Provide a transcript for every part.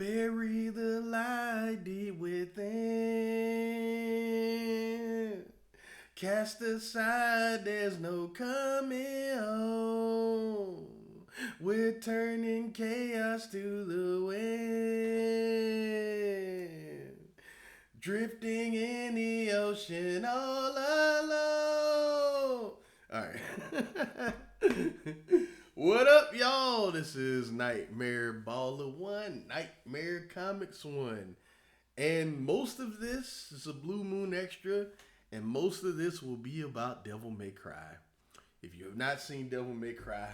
Bury the light deep within. Cast aside, there's no coming home. We're turning chaos to the wind. Drifting in the ocean all alone. Alright. What up, y'all? This is Nightmare Baller 1, Nightmare Comics 1. And most of this is a Blue Moon Extra, and most of this will be about Devil May Cry. If you have not seen Devil May Cry,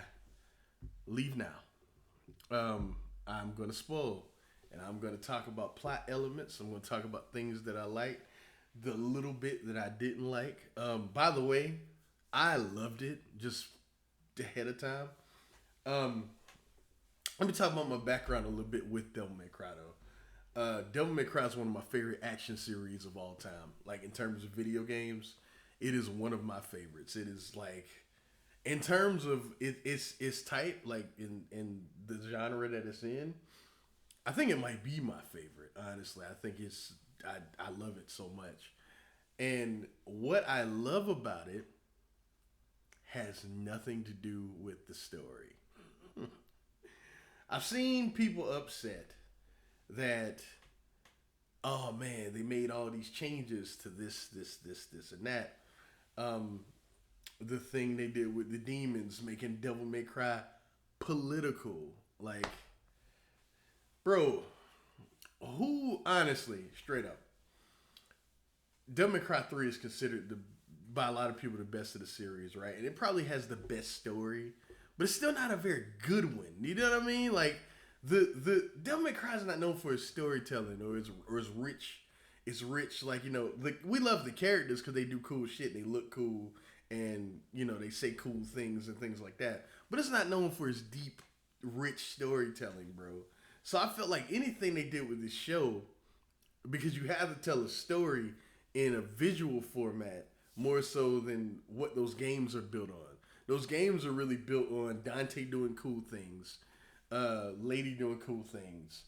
leave now. I'm going to spoil, and I'm going to talk about plot elements. I'm going to talk about things that I liked, the little bit that I didn't like. By the way, I loved it just ahead of time. Um, Let me talk about my background a little bit with Devil May Cry though. Devil May Cry is one of my favorite action series of all time. Like in terms of video games, it is one of my favorites. It is like, in terms of it's type, like in the genre that it's in, I think it might be my favorite. Honestly, I think I love it so much. And what I love about it has nothing to do with the story. I've seen people upset that, oh man, they made all these changes to this, and that. The thing they did with the demons, making Devil May Cry political. Like, bro, who, honestly, straight up, Devil May Cry 3 is considered by a lot of people the best of the series, right? And it probably has the best story, but it's still not a very good one. You know what I mean? Like the Devil May Cry is not known for its storytelling or its rich. It's rich, like, we love the characters because they do cool shit. They look cool, and they say cool things and things like that. But it's not known for its deep, rich storytelling, bro. So I felt like anything they did with this show, because you have to tell a story in a visual format more so than what those games are built on. Those games are really built on Dante doing cool things, Lady doing cool things,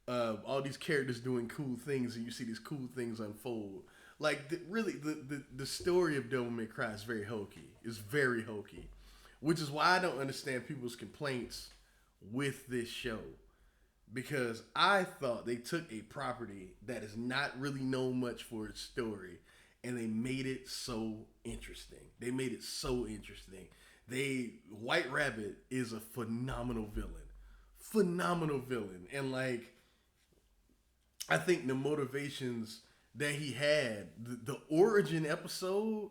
all these characters doing cool things, and you see these cool things unfold. Like, the story of Devil May Cry is very hokey. It's very hokey, which is why I don't understand people's complaints with this show. Because I thought they took a property that is not really known much for its story, and they made it so interesting. They made it so interesting. White Rabbit is a phenomenal villain. Phenomenal villain. And like, I think the motivations that he had, the origin episode,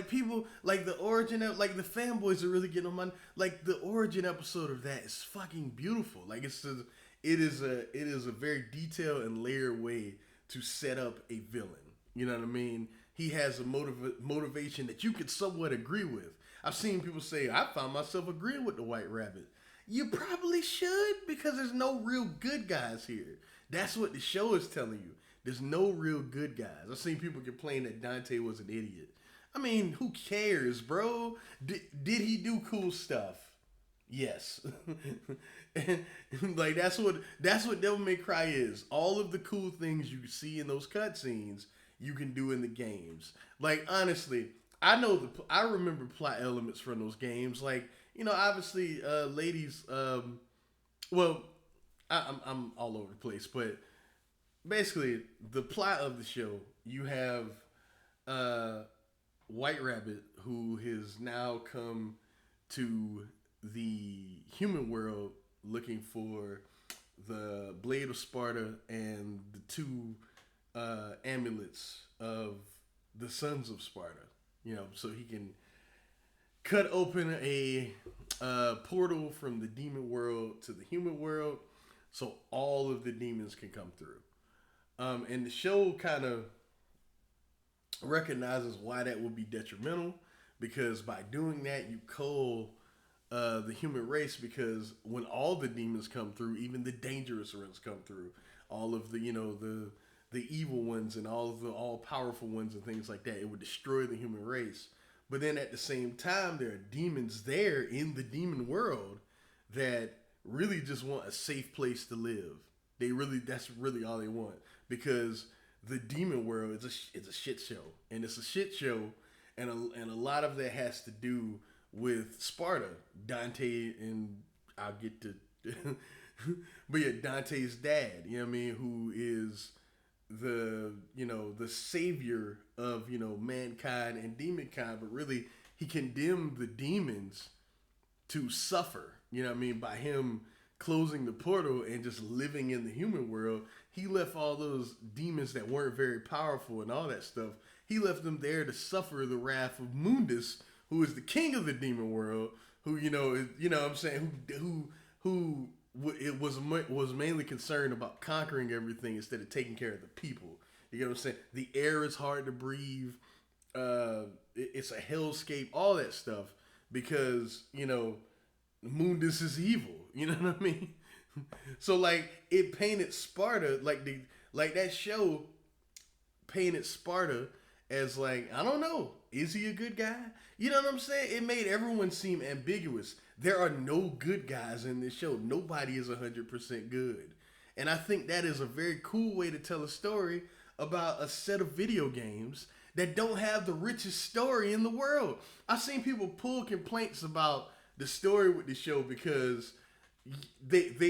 people like the origin of, like, the fanboys are really getting on my, like, the origin episode of that is fucking beautiful. Like, it is a very detailed and layered way to set up a villain. You know what I mean? He has a motivation that you could somewhat agree with. I've seen people say, I found myself agreeing with the White Rabbit. You probably should, because there's no real good guys here. That's what the show is telling you. There's no real good guys. I've seen people complain that Dante was an idiot. I mean, who cares, bro? Did he do cool stuff? Yes. And like, that's what Devil May Cry is. All of the cool things you see in those cutscenes, you can do in the games. Like, honestly, I remember plot elements from those games. Like, obviously, ladies. Well, I'm all over the place, but basically, the plot of the show, you have White Rabbit, who has now come to the human world looking for the Blade of Sparta and the two amulets of the Sons of Sparta. So he can cut open a portal from the demon world to the human world, so all of the demons can come through. And the show kind of recognizes why that would be detrimental, because by doing that, you cull the human race, because when all the demons come through, even the dangerous ones come through, all of the the evil ones and all of the all powerful ones and things like that, it would destroy the human race. But then at the same time, there are demons there in the demon world that really just want a safe place to live. That's really all they want, because the demon world is a shit show, and it's a shit show, and a lot of that has to do with Sparta, Dante, and I'll get to, but yeah, Dante's dad. You know what I mean? Who is the savior of mankind and demon kind, but really he condemned the demons to suffer. You know what I mean? By him closing the portal and just living in the human world, he left all those demons that weren't very powerful and all that stuff. He left them there to suffer the wrath of Mundus, who is the king of the demon world. Who what I'm saying, who it was mainly concerned about conquering everything instead of taking care of the people. You get what I'm saying? The air is hard to breathe. It's a hellscape. All that stuff because Mundus is evil. You know what I mean? So like it painted Sparta like that show painted Sparta as like, I don't know, is he a good guy? You know what I'm saying? It made everyone seem ambiguous. There are no good guys in this show. Nobody is 100% good. And I think that is a very cool way to tell a story about a set of video games that don't have the richest story in the world. I've seen people pull complaints about the story with the show because they're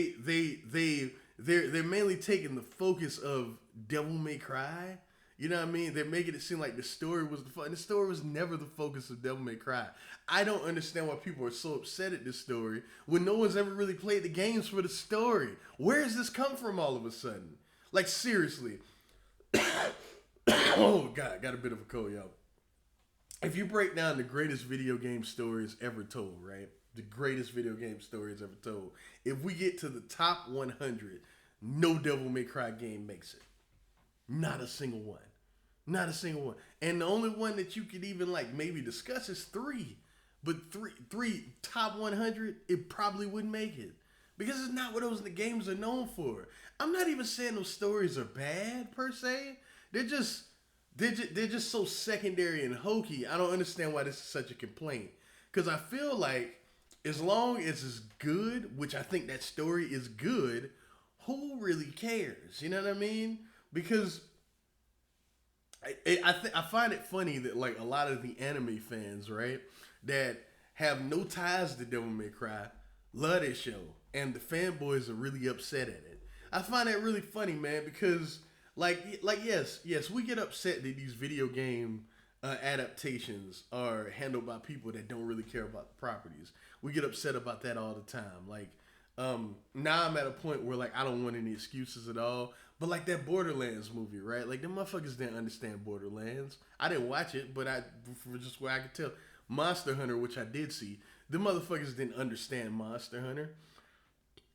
mainly taking the focus of Devil May Cry. You know what I mean? They're making it seem like the story was the fun. The story was never the focus of Devil May Cry. I don't understand why people are so upset at this story when no one's ever really played the games for the story. Where has this come from all of a sudden? Like, seriously. Oh, God. Got a bit of a cold, y'all. If you break down the greatest video game stories ever told, right? The greatest video game stories ever told. If we get to the top 100, no Devil May Cry game makes it. Not a single one. Not a single one. And the only one that you could even like maybe discuss is 3. But three top 100, it probably wouldn't make it. Because it's not what those games are known for. I'm not even saying those stories are bad per se. They're just so secondary and hokey. I don't understand why this is such a complaint. Because I feel like as long as it's good, which I think that story is good, who really cares? You know what I mean? Because I find it funny that like a lot of the anime fans, right, that have no ties to Devil May Cry, love this show, and the fanboys are really upset at it. I find that really funny, man, because yes, we get upset that these video game adaptations are handled by people that don't really care about the properties. We get upset about that all the time. Like, now I'm at a point where like I don't want any excuses at all. But like that Borderlands movie, right? Like them motherfuckers didn't understand Borderlands. I didn't watch it, but for just where I could tell, Monster Hunter, which I did see, the motherfuckers didn't understand Monster Hunter.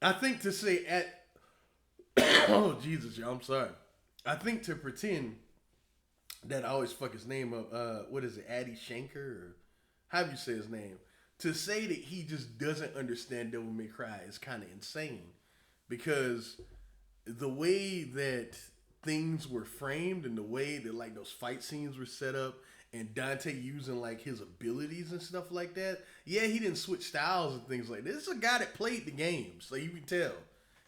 I think to say oh Jesus, y'all, I'm sorry. I think to pretend that I always fuck his name up. What is it, Addy Shanker, or how do you say his name? To say that he just doesn't understand Devil May Cry is kind of insane, because the way that things were framed and the way that like those fight scenes were set up and Dante using like his abilities and stuff like that. Yeah, he didn't switch styles and things like that. This is a guy that played the games, so you can tell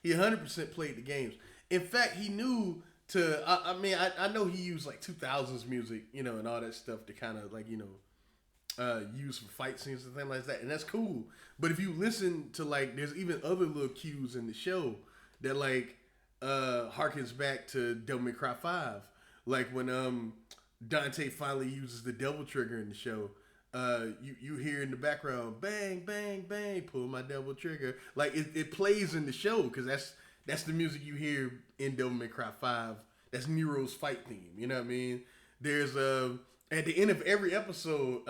he 100% played the games. In fact, he knew to. I know he used like 2000s music, and all that stuff to kind of like use for fight scenes and things like that, and that's cool. But if you listen to like, there's even other little cues in the show that like harkens back to Devil May Cry 5. Like when Dante finally uses the devil trigger in the show, you hear in the background, bang, bang, bang, pull my devil trigger. Like it plays in the show because that's the music you hear in Devil May Cry 5. That's Nero's fight theme. You know what I mean? There's at the end of every episode,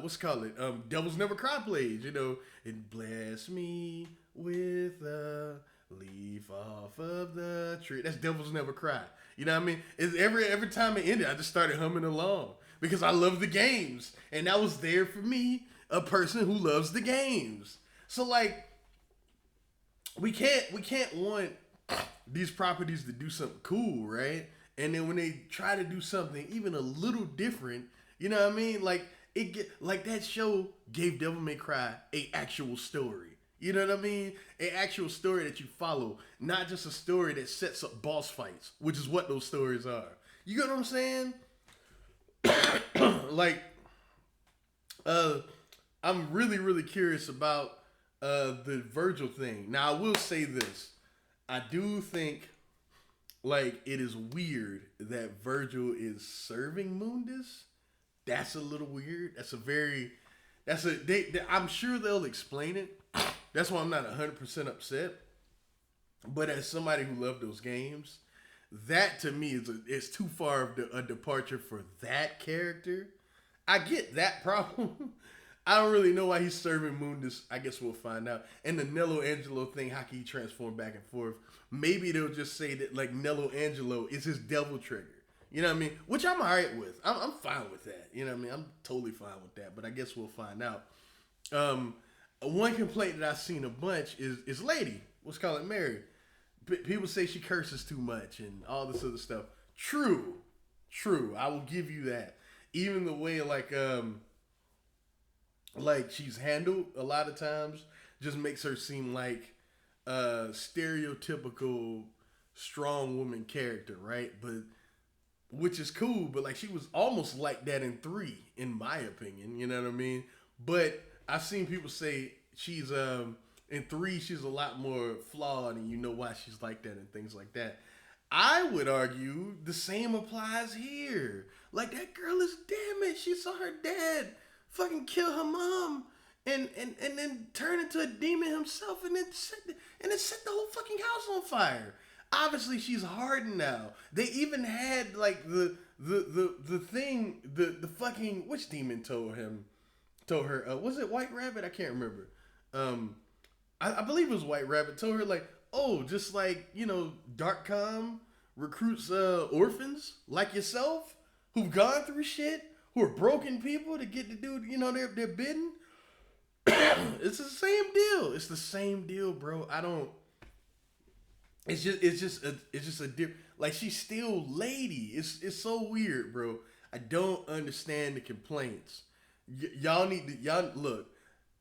what's it called? Devils Never Cry plays. And bless me with a leaf off of the tree. That's Devils Never Cry. You know what I mean? It's every time it ended, I just started humming along because I love the games, and that was there for me, a person who loves the games. So like, we can't want these properties to do something cool, right? And then when they try to do something even a little different, you know what I mean? Like that show gave Devil May Cry a actual story. You know what I mean? An actual story that you follow, not just a story that sets up boss fights, which is what those stories are. You get what I'm saying? Like, uh, I'm really, really curious about the Virgil thing. Now, I will say this: I do think like it is weird that Virgil is serving Mundus. That's a little weird. I'm sure they'll explain it. That's why I'm not 100% upset. But as somebody who loved those games, that to me is too far of a departure for that character. I get that problem. I don't really know why he's serving Mundus. I guess we'll find out. And the Nello Angelo thing, how can he transform back and forth? Maybe they'll just say that like Nello Angelo is his devil trigger. You know what I mean? Which I'm alright with. I'm fine with that. You know what I mean? I'm totally fine with that. But I guess we'll find out. One complaint that I've seen a bunch is Lady. Let's call it Mary. People say she curses too much and all this other stuff. True. I will give you that. Even the way like she's handled a lot of times just makes her seem like a stereotypical strong woman character, right? But which is cool, but like she was almost like that in 3, in my opinion. You know what I mean? But I've seen people say she's in 3 she's a lot more flawed, and you know why she's like that and things like that. I would argue the same applies here. Like that girl is damaged. She saw her dad fucking kill her mom and then turn into a demon himself and then set the whole fucking house on fire. Obviously she's hardened now. They even had like the thing, the fucking, which demon told her, was it White Rabbit? I can't remember. I believe it was White Rabbit. Told her like, oh, just like, you know, Darkcom recruits orphans like yourself who've gone through shit, who are broken people to get to do, you know, their bidding. It's the same deal. It's the same deal, bro. I don't. It's just a different. Like she's still Lady. It's so weird, bro. I don't understand the complaints. Y'all look.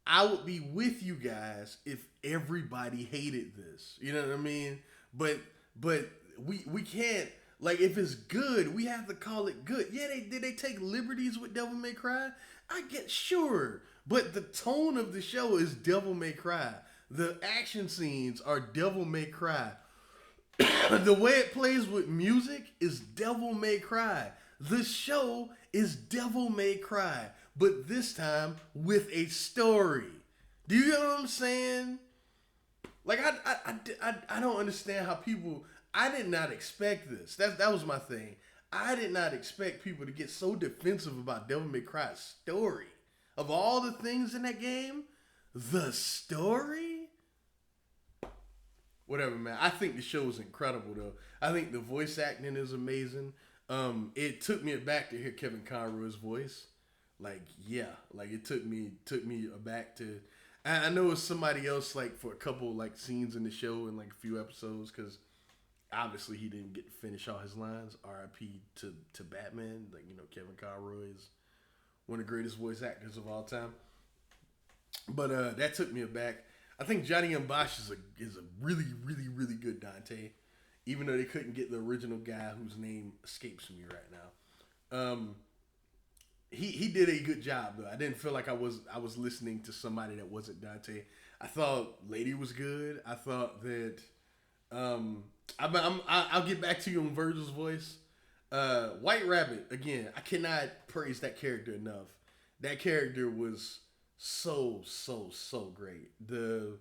I would be with you guys if everybody hated this. You know what I mean? But we can't, like, if it's good, we have to call it good. Yeah, did they take liberties with Devil May Cry? I get sure. But the tone of the show is Devil May Cry. The action scenes are Devil May Cry. The way it plays with music is Devil May Cry. The show is Devil May Cry, but this time with a story. Do you get what I'm saying? Like I don't understand how people. I did not expect this. That was my thing. I did not expect people to get so defensive about Devil May Cry's story. Of all the things in that game, the story. Whatever, man. I think the show is incredible, though. I think the voice acting is amazing. It took me aback to hear Kevin Conroy's voice. Like, yeah, like it took me aback to. I know it's somebody else, like for a couple like scenes in the show and like a few episodes, because obviously he didn't get to finish all his lines. R.I.P. to Batman. Like, you know, Kevin Conroy is one of the greatest voice actors of all time. But that took me aback. I think Johnny Mbash is a really, really, really good Dante, even though they couldn't get the original guy whose name escapes me right now. He did a good job though. I didn't feel like I was listening to somebody that wasn't Dante. I thought Lady was good. I thought that I'll get back to you on Virgil's voice. White Rabbit, again, I cannot praise that character enough. That character was so great. The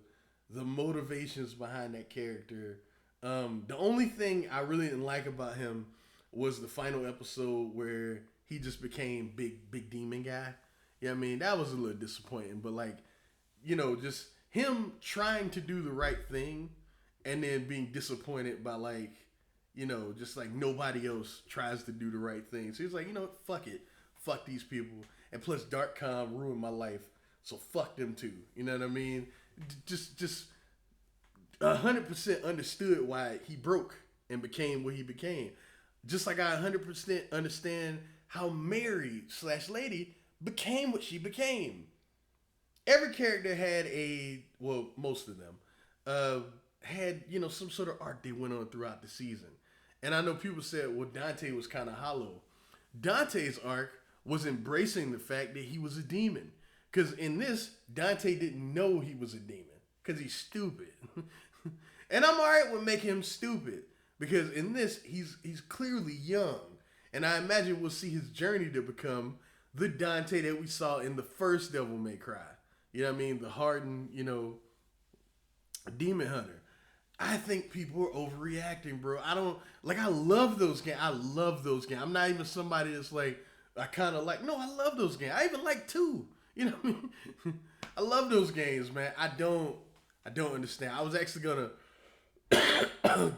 motivations behind that character. The only thing I really didn't like about him was the final episode where he just became big demon guy. Yeah, I mean, that was a little disappointing, but like, you know, just him trying to do the right thing and then being disappointed by like, you know, just like nobody else tries to do the right thing. So he's like, you know, fuck it. Fuck these people. And plus Darkcom ruined my life. So fuck them too. You know what I mean? Just 100% understood why he broke and became what he became. Just like I 100% understand how Mary / Lady became what she became. every character had most of them uh, had some sort of arc they went on throughout the season. And I know people said, well, Dante was kind of hollow. Dante's arc was embracing the fact that he was a demon. Because in this, Dante didn't know he was a demon because he's stupid. And I'm all right with making him stupid because in this, he's clearly young. And I imagine we'll see his journey to become the Dante that we saw in the first Devil May Cry. You know what I mean? The hardened, demon hunter. I think people are overreacting, bro. I love those games. I love those games. I'm not even somebody that's like, I kind of like, no, I love those games. I even like two. You know what I mean? I love those games, man. I don't understand. I was actually gonna,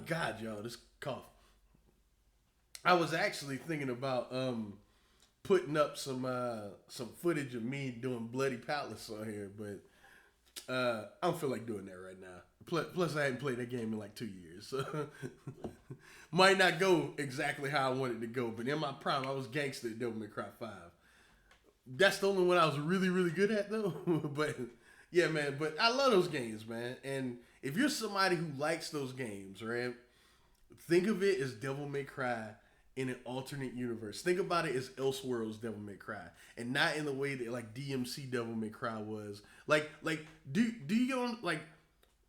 God, y'all, this cough. I was actually thinking about putting up some footage of me doing Bloody Palace on here, but I don't feel like doing that right now. Plus, I hadn't played that game in like 2 years, so might not go exactly how I wanted to go. But in my prime, I was gangster at Devil May Cry 5. That's the only one I was really, really good at, though. But yeah, man. But I love those games, man. And if you're somebody who likes those games, right? Think of it as Devil May Cry in an alternate universe. Think about it as Elseworlds Devil May Cry, and not in the way that like DMC Devil May Cry was. Like do you like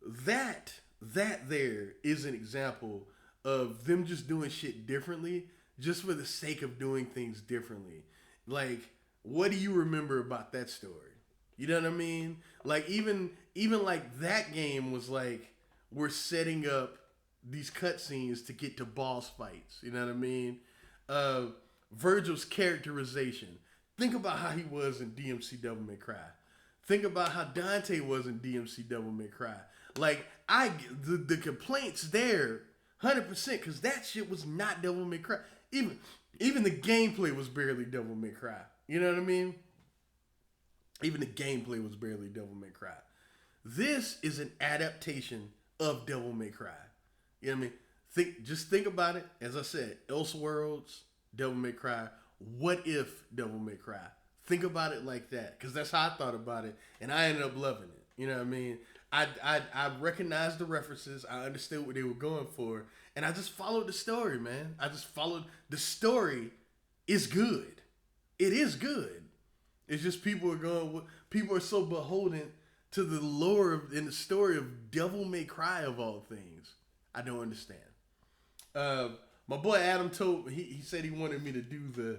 that there is an example of them just doing shit differently just for the sake of doing things differently. Like, what do you remember about that story? You know what I mean? Like even like that game was like, we're setting up these cutscenes to get to boss fights. You know what I mean? Virgil's characterization. Think about how he was in DMC Devil May Cry. Think about how Dante was in DMC Devil May Cry. Like the complaints there, 100%, because that shit was not Devil May Cry. Even the gameplay was barely Devil May Cry. You know what I mean? Even the gameplay was barely Devil May Cry. This is an adaptation of Devil May Cry. You know what I mean? Just think about it. As I said, Elseworlds, Devil May Cry. What if Devil May Cry? Think about it like that, because that's how I thought about it, and I ended up loving it. You know what I mean? I recognized the references. I understood what they were going for, and I just followed the story, man. I just followed the story. Is good. It is good. It's just people are so beholden to the lore and the story of Devil May Cry of all things. I don't understand. My boy Adam told me, he said he wanted me to do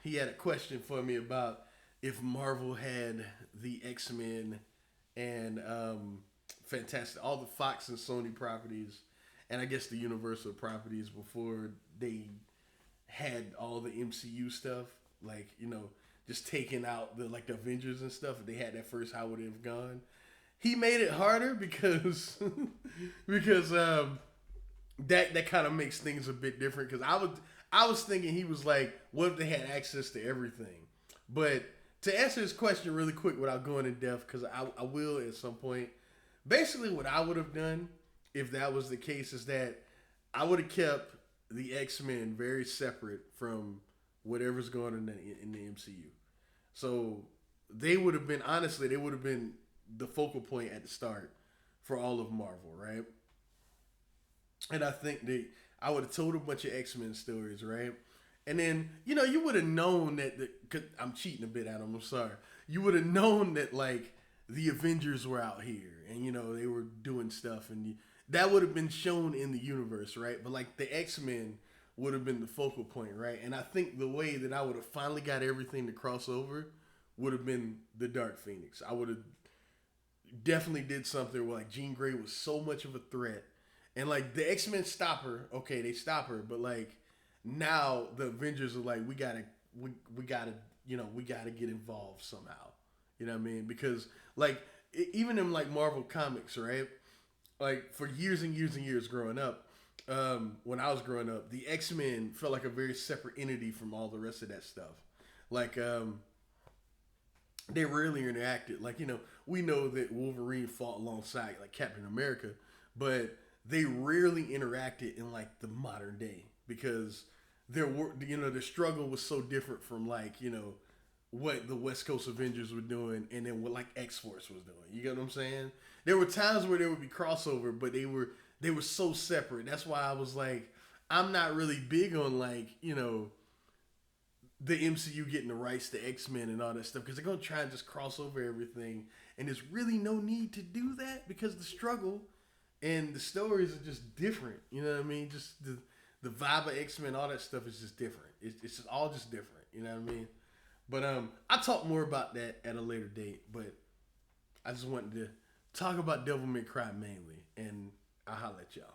he had a question for me about if Marvel had the X-Men and Fantastic, all the Fox and Sony properties, and I guess the Universal properties before they had all the MCU stuff, like, just taking out the Avengers and stuff. If they had that first, how would it have gone? He made it harder because that kind of makes things a bit different. Because I was thinking he was like, what if they had access to everything? But to answer this question really quick without going in depth, because I will at some point. Basically, what I would have done if that was the case is that I would have kept the X-Men very separate from whatever's going on in the MCU. So they would have been, honestly, the focal point at the start for all of Marvel, right? And I think I would have told a bunch of X-Men stories, right? And then, you would have known that, cause I'm cheating a bit at them, I'm sorry. You would have known that, like, the Avengers were out here and, they were doing stuff, and that would have been shown in the universe, right? But, like, the X-Men would have been the focal point, right? And I think the way that I would have finally got everything to cross over would have been the Dark Phoenix. I would have definitely did something where, like, Jean Grey was so much of a threat. And, like, the X-Men stop her. Okay, they stop her. But, like, now the Avengers are like, we gotta get involved somehow. You know what I mean? Because, like, even in, like, Marvel Comics, right? Like, for years and years and years growing up, when I was growing up, the X-Men felt like a very separate entity from all the rest of that stuff. Like, they rarely interacted. Like, we know that Wolverine fought alongside, like, Captain America, but they rarely interacted in, like, the modern day because their struggle was so different from, like, what the West Coast Avengers were doing, and then what like X Force was doing. You get what I'm saying? There were times where there would be crossover, but they were so separate. That's why I was like, I'm not really big on like the MCU getting the rights to X Men and all that stuff because they're gonna try and just cross over everything, and there's really no need to do that because the struggle and the stories are just different. You know what I mean? Just the vibe of X Men, all that stuff is just different. It's just all just different. You know what I mean? But I'll talk more about that at a later date. But I just wanted to talk about Devil May Cry mainly, and I'll holler at y'all.